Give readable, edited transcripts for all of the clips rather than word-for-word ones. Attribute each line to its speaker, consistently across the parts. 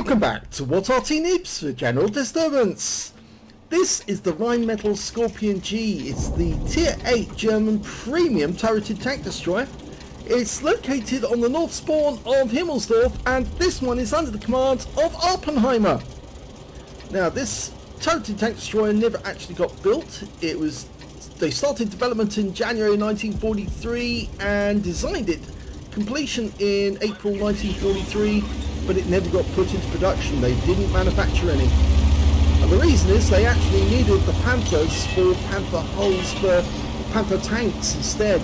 Speaker 1: Welcome back to What Arty Noobs for General Disturbance. This is the Rheinmetall Skorpion G. It's the Tier 8 German premium turreted tank destroyer. It's located on the north spawn of Himmelsdorf, and this one is under the command of Awppenheimer. Now, this turreted tank destroyer never actually got built. They started development in January 1943 and designed it. Completion in April 1943, but it never got put into production. They didn't manufacture any. And the reason is they actually needed the Panthers for Panther hulls for Panther tanks instead.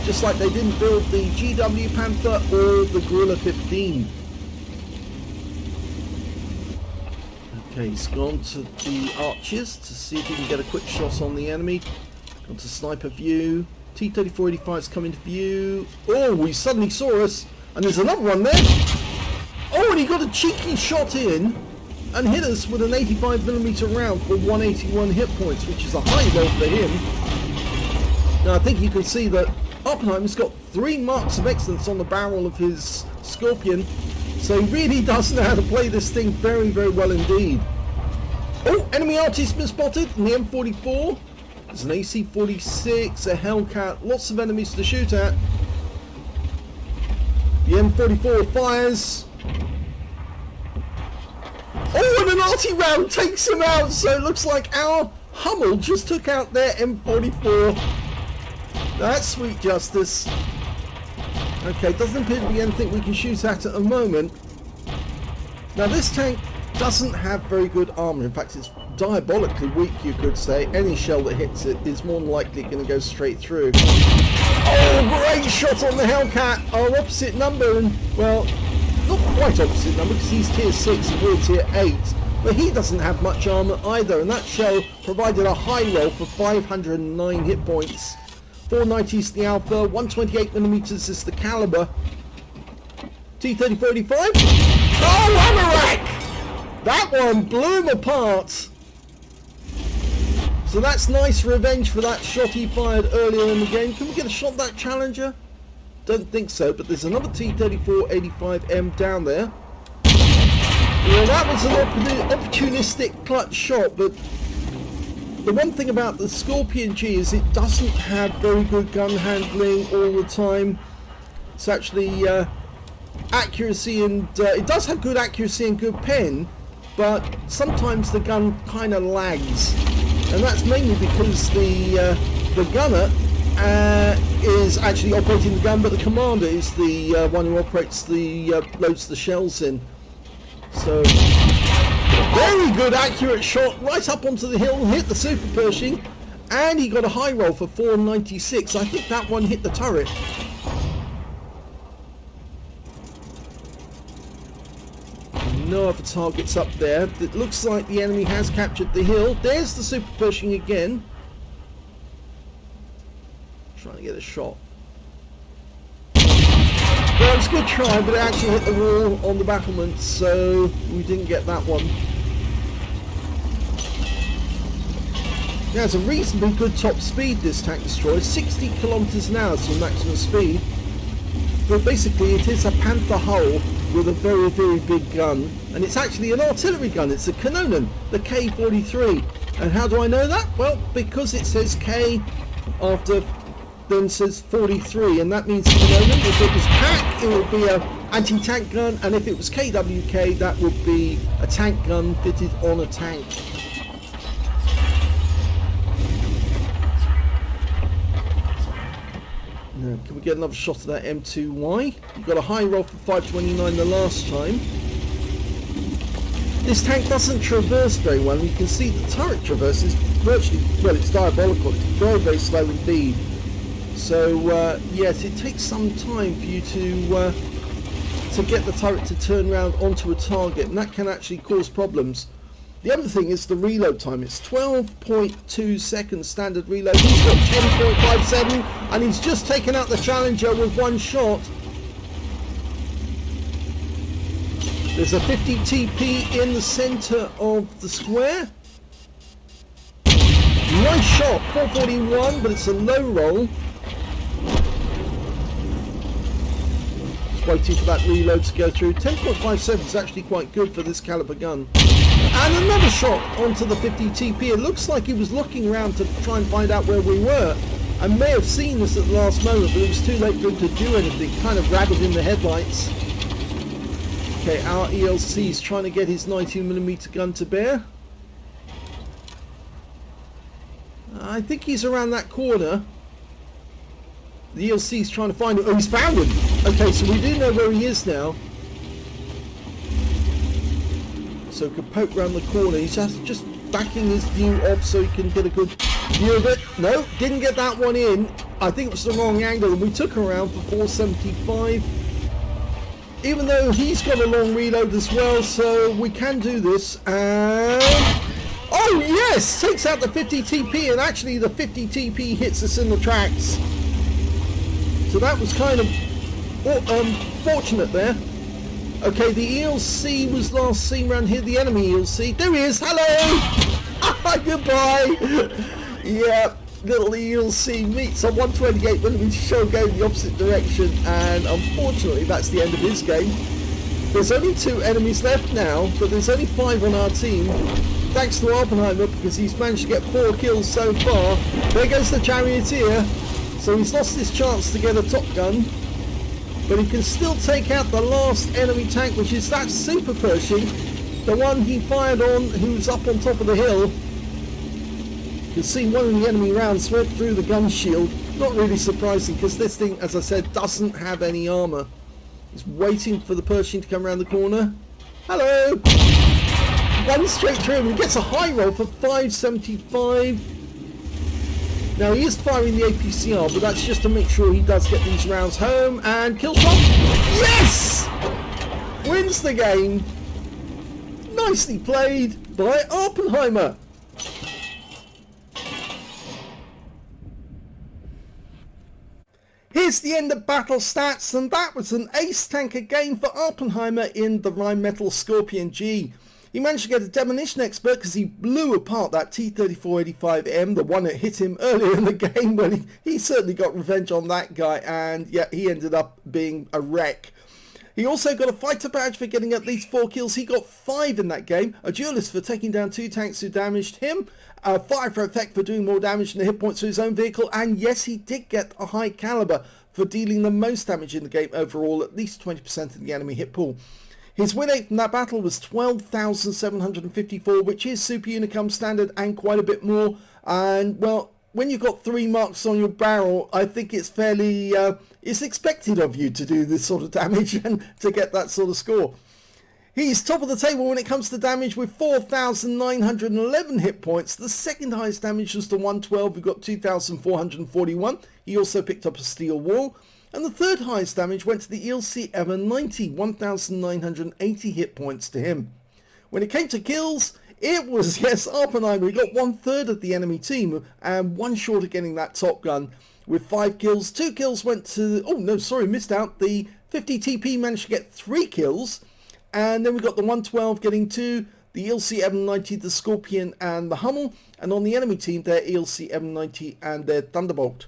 Speaker 1: Just like they didn't build the GW Panther or the Gorilla 15. Okay, he's gone to the archers to see if he can get a quick shot on the enemy. Gone to sniper view. T-3485's come into view. Oh, he suddenly saw us. And there's another one there. Oh, and he got a cheeky shot in and hit us with an 85mm round for 181 hit points, which is a high roll for him. Now, I think you can see that Awppenheimer's got 3 marks of excellence on the barrel of his Skorpion, so he really does know how to play this thing very, very well indeed. Oh, enemy artist been spotted in the M44. There's an AC-46, a Hellcat, lots of enemies to shoot at. The M44 fires. Oh, and an Arty round takes him out, so it looks like our Hummel just took out their M44. That's sweet justice. Okay, doesn't appear to be anything we can shoot at the moment. Now, this tank doesn't have very good armor. In fact, it's diabolically weak, you could say. Any shell that hits it is more than likely going to go straight through. Oh, great shot on the Hellcat. Our opposite number, and well, not quite opposite number because he's tier 6 and we're tier 8. But he doesn't have much armor either, and that shell provided a high roll for 509 hit points. 490 is the alpha, 128mm is the caliber. T-3485. Oh, Amarak! That one blew him apart. So that's nice revenge for that shot he fired earlier in the game. Can we get a shot at that Challenger? Don't think so, but there's another T-3485M down there. Well, that was an opportunistic clutch shot, but the one thing about the Skorpion G is it doesn't have very good gun handling all the time. It's actually accuracy, and it does have good accuracy and good pen, but sometimes the gun kind of lags. And that's mainly because the gunner is actually operating the gun, but the commander is the one who operates the loads the shells in. So very good accurate shot right up onto the hill, hit the Super Pershing, and he got a high roll for 496. I think that one hit the turret. No other targets up there. It looks like the enemy has captured the hill. There's the Super Pershing again. Trying to get a shot. Well, it's a good try, but it actually hit the wall on the battlement, so we didn't get that one. Now, it's a reasonably good top speed, this tank destroyer. 60 kilometers an hour is the maximum speed. But basically, it is a Panther hull with a very, very big gun. And it's actually an artillery gun. It's a Kanonen, the K-43. And how do I know that? Well, because it says K after then says 43, and that means Kanonen. If it was PAC, it would be a anti-tank gun, and if it was KWK, that would be a tank gun fitted on a tank. Now, can we get another shot of that M2Y? You got a high roll for 529 the last time. This tank doesn't traverse very well, and you can see the turret traverses virtually, well, it's diabolical. It's very, very slow indeed. So yes, it takes some time for you to get the turret to turn around onto a target, and that can actually cause problems. The other thing is the reload time. It's 12.2 seconds standard reload. He's got 10.57, and he's just taken out the Challenger with one shot. There's a 50 TP in the center of the square. Nice shot, 441, but it's a low roll. waiting for that reload to go through. 10.57 is actually quite good for this caliber gun. And another shot onto the 50 TP. It looks like he was looking around to try and find out where we were. I may have seen this at the last moment, but it was too late for him to do anything. Kind of rabbit in the headlights. Okay, our ELC is trying to get his 19mm gun to bear. I think he's around that corner. The ELC is trying to find him. Oh, he's found him! Okay, so we do know where he is now. So we can poke round the corner. He's just backing his view off so he can get a good view of it. No, didn't get that one in. I think it was the wrong angle, and we took him around for 475. Even though he's got a long reload as well, so we can do this. And oh yes, takes out the 50 TP, and actually the 50 TP hits us in the tracks. So that was kind of fortunate there. Okay, the ELC was last seen around here, the enemy ELC. There he is, hello! Goodbye! Yeah, little ELC meets a 128mm shell going the opposite direction, and unfortunately that's the end of his game. There's only 2 enemies left now, but there's only 5 on our team. Thanks to Awppenheimer, because he's managed to get 4 kills so far. There goes the charioteer. So he's lost his chance to get a top gun, but he can still take out the last enemy tank, which is that Super Pershing, the one he fired on, who's up on top of the hill. You can see one of the enemy rounds went through the gun shield. Not really surprising, because this thing, as I said, doesn't have any armor. He's waiting for the Pershing to come around the corner. Hello! One straight through him. He gets a high roll for 575. Now he is firing the APCR, but that's just to make sure he does get these rounds home, and kills one. Yes! Wins the game. Nicely played by Awppenheimer. Here's the end of battle stats, and that was an ace tank again for Awppenheimer in the Rheinmetall Skorpion G. He managed to get a demolition expert because he blew apart that T-3485M, the one that hit him earlier in the game, when he certainly got revenge on that guy, and yeah, he ended up being a wreck. He also got a fighter badge for getting at least 4 kills. He got 5 in that game, a duelist for taking down 2 tanks who damaged him, a fire for effect for doing more damage than the hit points to his own vehicle, and yes, he did get a high caliber for dealing the most damage in the game overall, at least 20% of the enemy hit pool. His win rate from that battle was 12,754, which is Super Unicum standard and quite a bit more. And, well, when you've got 3 marks on your barrel, I think it's fairly, it's expected of you to do this sort of damage and to get that sort of score. He's top of the table when it comes to damage with 4,911 hit points. The second highest damage was the 112, who got 2,441. He also picked up a steel wall. And the third highest damage went to the ELC M90, 1,980 hit points to him. When it came to kills, it was, yes, Awppenheimer. He got 1/3 of the enemy team and 1 short of getting that top gun with 5 kills. 2 kills went to, oh no, sorry, missed out. The 50 TP managed to get 3 kills. And then we got the 112 getting 2, the ELC M90, the Skorpion and the Hummel. And on the enemy team, their ELC M90 and their Thunderbolt.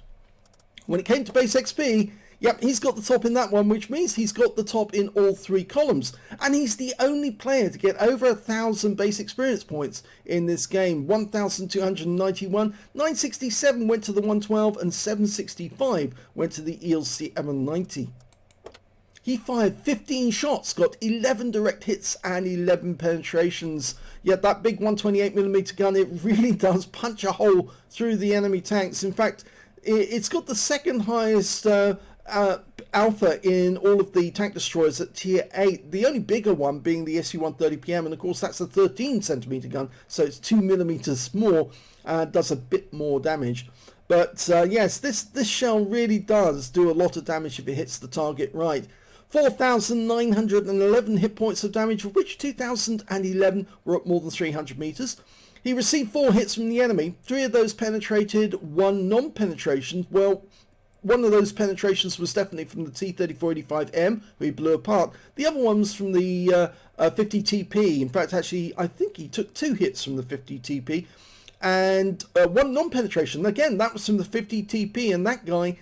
Speaker 1: When it came to base XP, yep, he's got the top in that one, which means he's got the top in all 3 columns. And he's the only player to get over 1,000 base experience points in this game. 1,291, 967 went to the 112, and 765 went to the ELC M90. He fired 15 shots, got 11 direct hits and 11 penetrations. Yet that big 128mm gun, it really does punch a hole through the enemy tanks. In fact, it's got the second highest alpha in all of the tank destroyers at tier 8, the only bigger one being the SU-130PM, and of course that's a 13cm gun, so it's 2mm more, does a bit more damage. But yes, this shell really does do a lot of damage if it hits the target right. 4,911 hit points of damage, of which 2,011 were at more than 300 meters. He received 4 hits from the enemy, 3 of those penetrated, 1 non-penetration. Well, one of those penetrations was definitely from the T-3485M, who he blew apart. The other one was from the 50 TP. In fact, actually, I think he took 2 hits from the 50 TP. And 1 non-penetration. Again, that was from the 50 TP, and that guy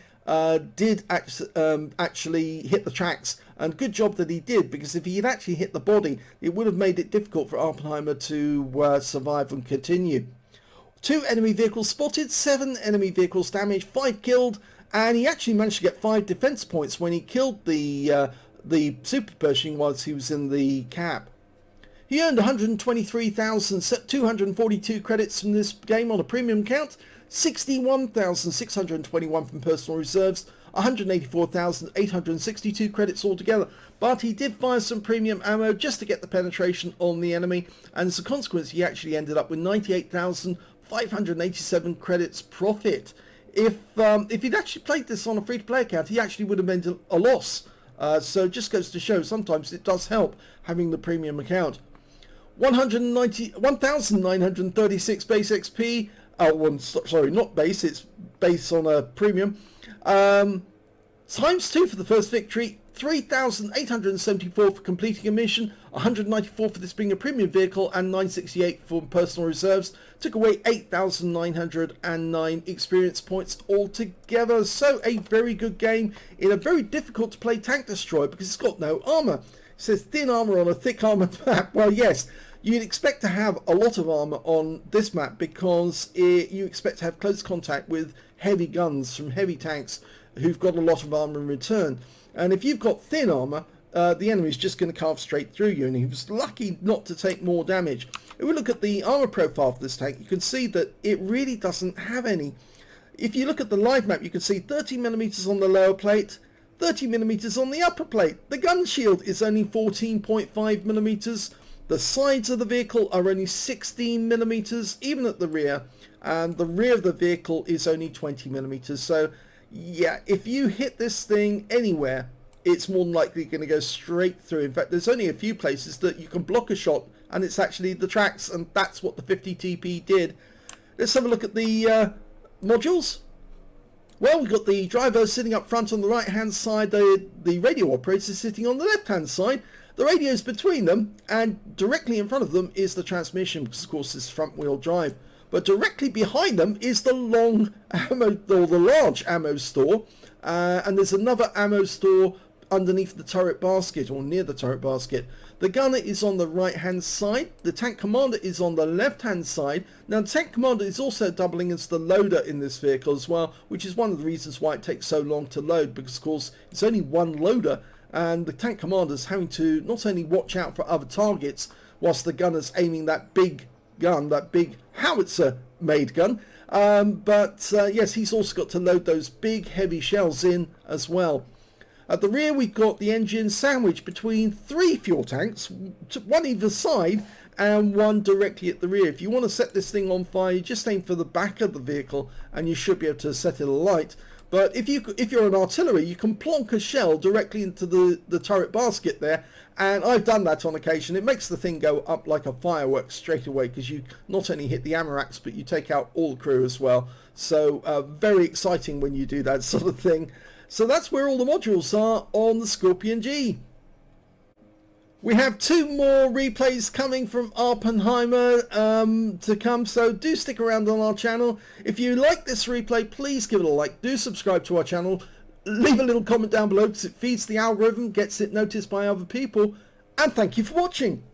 Speaker 1: did actually hit the tracks And good job that he did, because if he had actually hit the body, it would have made it difficult for Awppenheimer to survive and continue. 2 enemy vehicles spotted, 7 enemy vehicles damaged, 5 killed, and he actually managed to get 5 defense points when he killed the Super Pershing whilst he was in the cap. He earned 123,242 credits from this game on a premium count, 61,621 from personal reserves, 184,862 credits altogether, but he did fire some premium ammo just to get the penetration on the enemy, and as a consequence he actually ended up with 98,587 credits profit. If he'd actually played this on a free-to-play account, he actually would have made a loss. So it just goes to show sometimes it does help having the premium account. 1,936 base XP. Sorry, not base, it's base on a premium. Times 2 for the first victory. 3,874 for completing a mission, 194 for this being a premium vehicle, and 968 for personal reserves. Took away 8,909 experience points altogether. So a very good game in a very difficult to play tank destroyer because it's got no armor. It says thin armor on a thick armored map. Well, yes, you'd expect to have a lot of armor on this map because you expect to have close contact with heavy guns from heavy tanks who've got a lot of armor in return. And if you've got thin armor, the enemy's just going to carve straight through you, and he was lucky not to take more damage. If we look at the armor profile for this tank, you can see that it really doesn't have any. If you look at the live map, you can see 30mm on the lower plate, 30mm on the upper plate. The gun shield is only 14.5mm. The sides of the vehicle are only 16mm, even at the rear, and the rear of the vehicle is only 20mm. So yeah, if you hit this thing anywhere, it's more than likely going to go straight through. In fact, there's only a few places that you can block a shot, and it's actually the tracks, and that's what the 50 TP did. Let's have a look at the modules. Well, we've got the driver sitting up front on the right hand side, the radio operator sitting on the left hand side. The radio's between them, and directly in front of them is the transmission, because of course it's front wheel drive. But directly behind them is the long ammo, or the large ammo store, and there's another ammo store underneath the turret basket, or near the turret basket. The gunner is on the right hand side, the tank commander is on the left hand side. Now the tank commander is also doubling as the loader in this vehicle as well, which is one of the reasons why it takes so long to load, because of course it's only one loader, and the tank commander is having to not only watch out for other targets whilst the gunner's aiming that big gun, that big howitzer made gun, but yes, he's also got to load those big heavy shells in as well. At the rear we've got the engine sandwiched between 3 fuel tanks, one either side and one directly at the rear. If you want to set this thing on fire, you just aim for the back of the vehicle and you should be able to set it alight. But if you're an artillery, you can plonk a shell directly into the turret basket there, and I've done that on occasion. It makes the thing go up like a firework straight away, because you not only hit the ammo racks, but you take out all the crew as well. So very exciting when you do that sort of thing. So that's where all the modules are on the Skorpion G. We have 2 more replays coming from Awppenheimer to come, so do stick around on our channel. If you like this replay, please give it a like. Do subscribe to our channel. Leave a little comment down below because it feeds the algorithm, gets it noticed by other people. And thank you for watching.